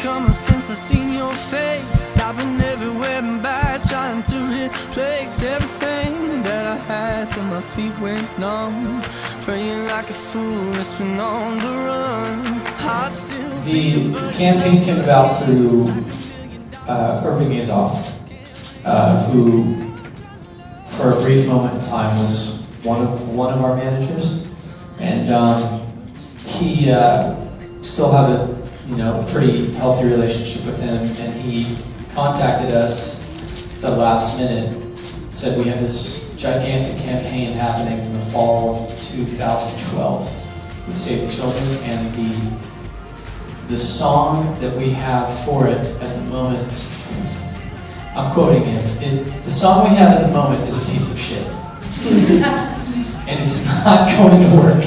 come since I seen your face. I've been everywhere and back, trying to replace everything that I had till my feet went numb. Praying like a fool that's been on the run. Heart still The campaign came about through Irving Azoff, who, for a brief moment in time, was one of our managers, and he still have a pretty healthy relationship with him, and he contacted us the last minute, said we have this gigantic campaign happening in the fall of 2012 with Save the Children, and the song that we have for it at the moment, I'm quoting him, the song we have at the moment is a piece of shit. And it's not going to work.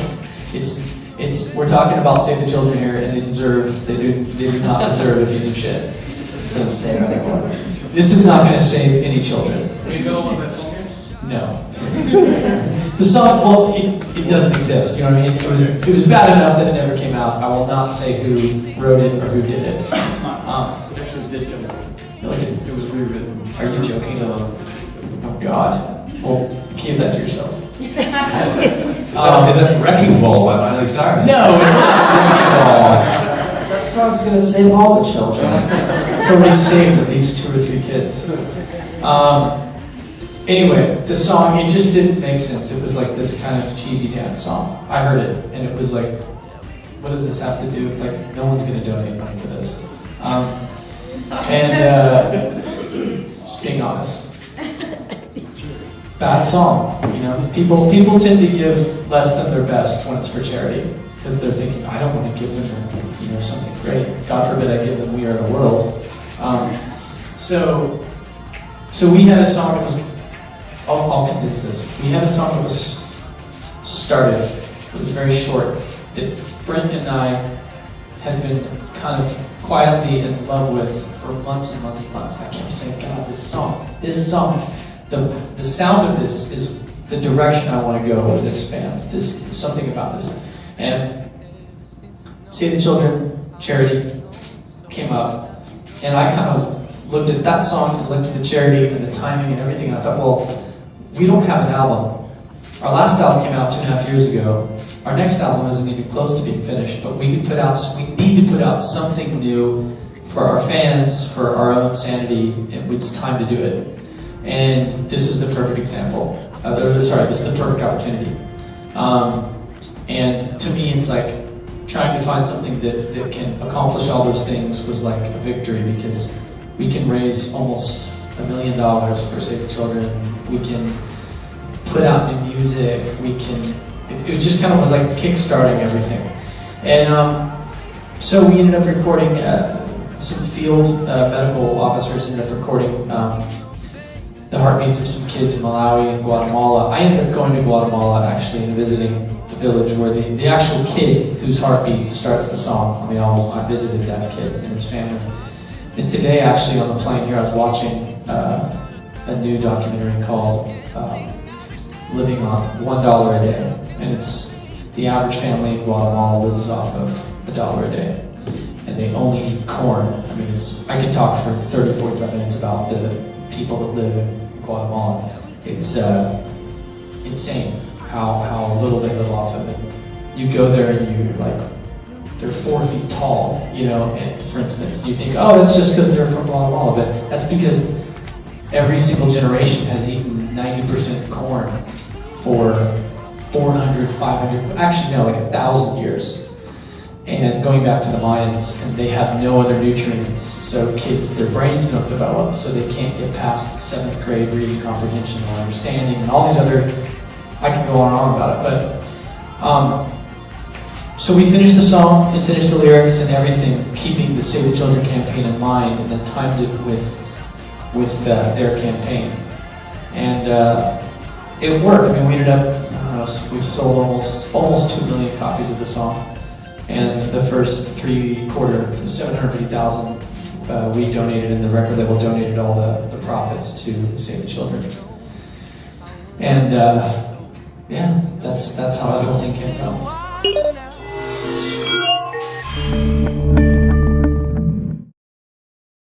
We're talking about Save the Children here, and they do not deserve a piece of shit. This is going to save anyone. This is not going to save any children. Are you going with that song? No. The song, well, it doesn't exist, you know what I mean? It was bad enough that it never came out. I will not say who wrote it or who did it. It actually did come out. No, it didn't. It was rewritten. Are you joking? Oh God. Well, keep that to yourself. Is that Wrecking Ball by Miley Cyrus? No, it's not Wrecking Ball. That song's going to save all the children. It's already saved at least 2 or 3 kids. Anyway, the song, it just didn't make sense. It was like this kind of cheesy dance song. I heard it, and it was like, what does this have to do? Like, no one's going to donate money for this. Just being honest. Bad song, you know. People tend to give less than their best when it's for charity, because they're thinking, I don't want to give them, something great. God forbid I give them We Are the World. So we had a song that was, I'll condense this. We had a song that was started, it was very short, that Brent and I had been kind of quietly in love with for months and months and months. I kept saying, God, this song, the sound of this is the direction I want to go with this band. There's something about this. And Save the Children charity came up, and I kind of looked at that song and looked at the charity and the timing and everything, and I thought, well, we don't have an album. Our last album came out 2.5 years ago. Our next album isn't even close to being finished, but we need to put out something new for our fans, for our own sanity, and it's time to do it. And this is the perfect example. This is the perfect opportunity. And to me, it's like trying to find something that can accomplish all those things was like a victory, because we can raise almost $1 million for Save the Children. We can put out new music. It just kind of was like kickstarting everything. And so we ended up recording, some field medical officers ended up recording the heartbeats of some kids in Malawi and Guatemala. I ended up going to Guatemala actually and visiting the village where the actual kid whose heartbeat starts the song. I visited that kid and his family. And today actually on the plane here I was watching a new documentary called Living on $1 a Day. And it's the average family in Guatemala lives off of $1 a day. And they only eat corn. I could talk for 30, 45 minutes about the people that live in Guatemala. It's insane how little they live off of it. You go there and you're like, they're 4 feet tall, and for instance, you think, oh, that's just because they're from Guatemala, but that's because every single generation has eaten 90% corn for 400, 500, actually no, like 1,000 years. And going back to the Mayans, and they have no other nutrients, so kids, their brains don't develop, so they can't get past 7th grade reading comprehension or understanding, and all these other, I can go on and on about it, but so we finished the song and finished the lyrics and everything, keeping the Save the Children campaign in mind, and then timed it with their campaign. And it worked. We ended up, we've sold almost 2 million copies of the song. And the first 750,000 we donated, and the record label donated all the profits to Save the Children. And yeah, that's how the whole thing came about.